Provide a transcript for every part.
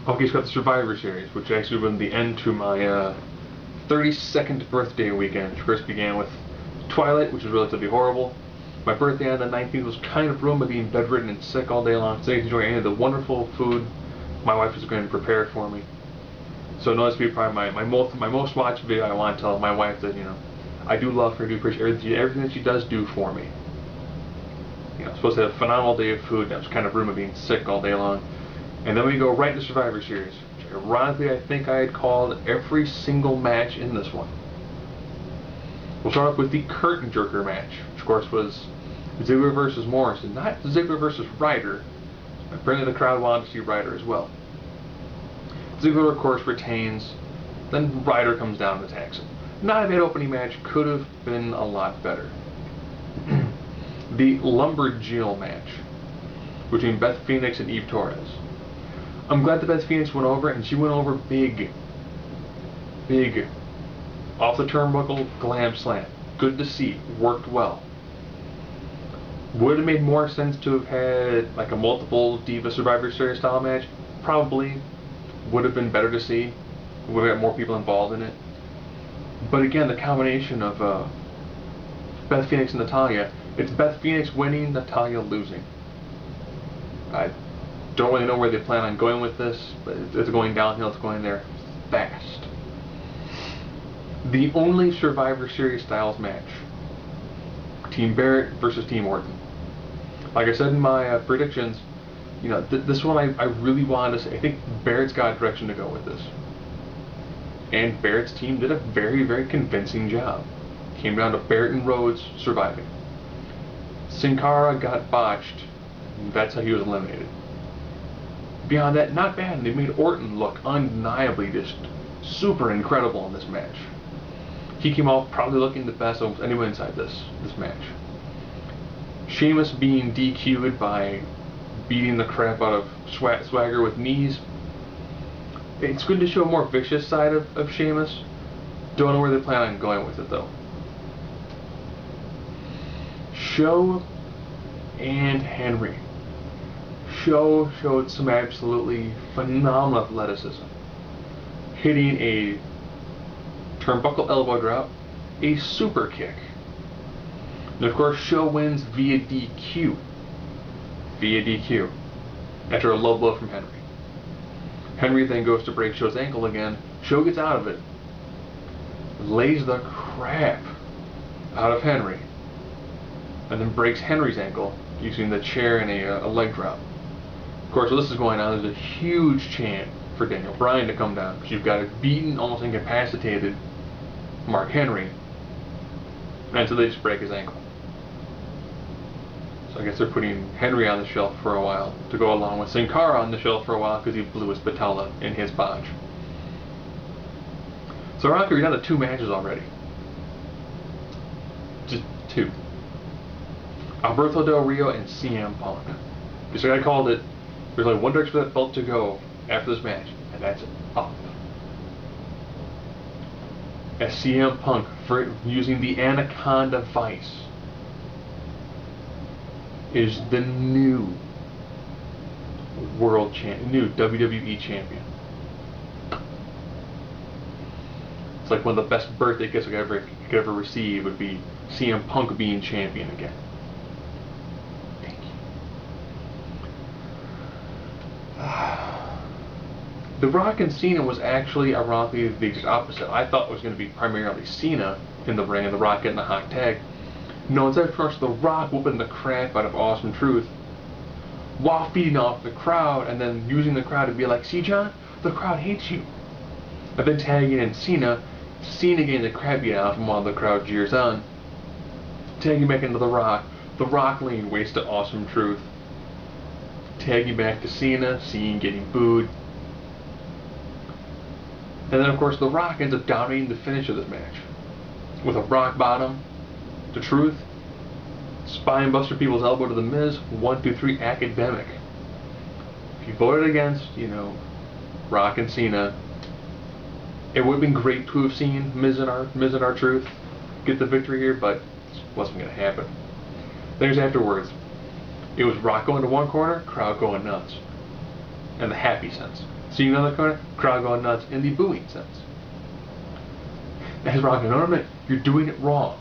Hockey's got the Survivor Series, which actually been the end to my 32nd birthday weekend, which first began with Twilight, which was relatively horrible. My birthday on the 19th was kind of ruined by being bedridden and sick all day long, so I didn't enjoy any of the wonderful food my wife was going to prepare for me. So no, this would be probably my most watched video. I want to tell my wife that, I do love her, I do appreciate everything that she does do for me. I'm supposed to have a phenomenal day of food, and I was kind of ruined by being sick all day long. And then we go right into Survivor Series, which ironically I think I had called every single match in this one. We'll start off with the curtain jerker match, which of course was Ziggler versus Morrison, not Ziggler versus Ryder. Apparently the crowd wanted to see Ryder as well. Ziggler of course retains, then Ryder comes down and attacks him. Not a bad opening match, could have been a lot better. The Lumberjill match between Beth Phoenix and Eve Torres. I'm glad that Beth Phoenix went over, and she went over big. Big. Off the turnbuckle, glam slam. Good to see. Worked well. Would it have made more sense to have had like a multiple Diva Survivor Series style match? Probably. Would have been better to see. Would have got more people involved in it. But again, the combination of Beth Phoenix and Natalya, it's Beth Phoenix winning, Natalya losing. I don't really know where they plan on going with this, but it's going downhill, it's going there fast. The only Survivor Series styles match, Team Barrett versus Team Orton. Like I said in my predictions, this one I really wanted to say, I think Barrett's got a direction to go with this. And Barrett's team did a very, very convincing job. Came down to Barrett and Rhodes surviving. Sin Cara got botched, and that's how he was eliminated. Beyond that, not bad, and they made Orton look undeniably just super incredible in this match. He came out probably looking the best of anyone inside this match. Sheamus being DQ'd by beating the crap out of Swagger with knees. It's good to show a more vicious side of Sheamus. Don't know where they plan on going with it though. Show and Henry. Show showed some absolutely phenomenal athleticism, hitting a turnbuckle elbow drop, a super kick. And of course, Show wins via DQ. Via DQ. After a low blow from Henry. Henry then goes to break Show's ankle again. Show gets out of it. Lays the crap out of Henry. And then breaks Henry's ankle using the chair and a leg drop. Of course, while this is going on, there's a huge chant for Daniel Bryan to come down, because you've got a beaten, almost incapacitated Mark Henry, and so they just break his ankle. So I guess they're putting Henry on the shelf for a while to go along with Sin Cara on the shelf for a while because he blew his patella in his botch. So Rocky, we're down to 2 matches already. Just 2. Alberto Del Rio and CM Punk. Because like I called it, there's only one direction for that belt to go after this match, and that's up. As CM Punk, for using the Anaconda Vice, is the new world champion, new WWE champion. It's like one of the best birthday gifts I could ever receive would be CM Punk being champion again. The Rock and Cena was actually, ironically, the exact opposite. I thought it was going to be primarily Cena in the ring and the Rock getting the hot tag. No, instead of course the Rock whooping the crap out of Awesome Truth while feeding off the crowd and then using the crowd to be like, see John, the crowd hates you. And then tagging in Cena getting the crap beat out of him while the crowd jeers on. Tagging back into the Rock laying waste to Awesome Truth. Tagging back to Cena getting booed. And then, of course, The Rock ends up dominating the finish of this match. With a rock bottom to Truth, spine buster people's elbow to The Miz, 1, 2, 3, academic. If you voted against, Rock and Cena, it would have been great to have seen Miz and R-Truth get the victory here, but it wasn't going to happen. There's afterwards. It was Rock going to one corner, crowd going nuts. in the happy sense. Seeing another corner, crowd going nuts in the booing sense. As Rock, no, you're doing it wrong.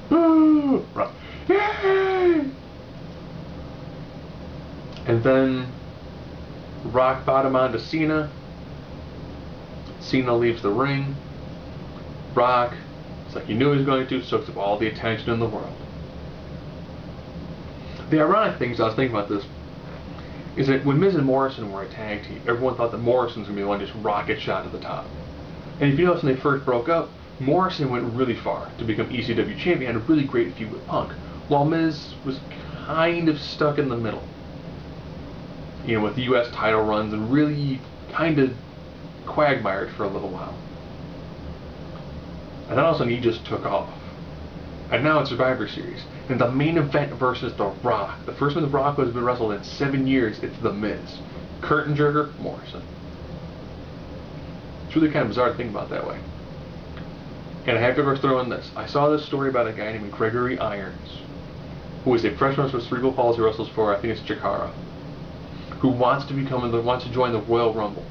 Woo! Rock, yay! And then Rock bottom onto Cena. Cena leaves the ring. Rock, it's like he knew he was going to, soaks up all the attention in the world. The ironic thing, as I was thinking about this, is that when Miz and Morrison were a tag team, everyone thought that Morrison was going to be the one to just rocket shot to the top. And if you notice when they first broke up, Morrison went really far to become ECW champion, had a really great feud with Punk, while Miz was kind of stuck in the middle. You know, with the US title runs and really kind of quagmired for a little while. And then all of a sudden he just took off. And now it's Survivor Series. And the main event versus The Rock. The first time The Rock has been wrestled in 7 years, it's The Miz. Curtain jerker, Morrison. It's really kind of bizarre to think about that way. And I have to first throw in this. I saw this story about a guy named Gregory Irons, who is a professional wrestler with cerebral palsy, who wrestles for, I think it's Chikara, who wants to join the Royal Rumble.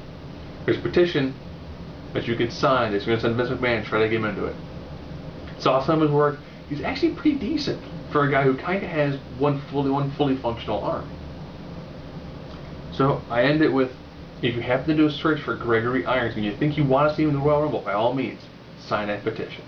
There's a petition that you can sign that's going to send Vince McMahon and try to get him into it. Saw some of his work. He's actually pretty decent for a guy who kind of has one fully functional arm. So I end it with, if you happen to do a search for Gregory Irons and you think you want to see him in the Royal Rumble, by all means, sign that petition.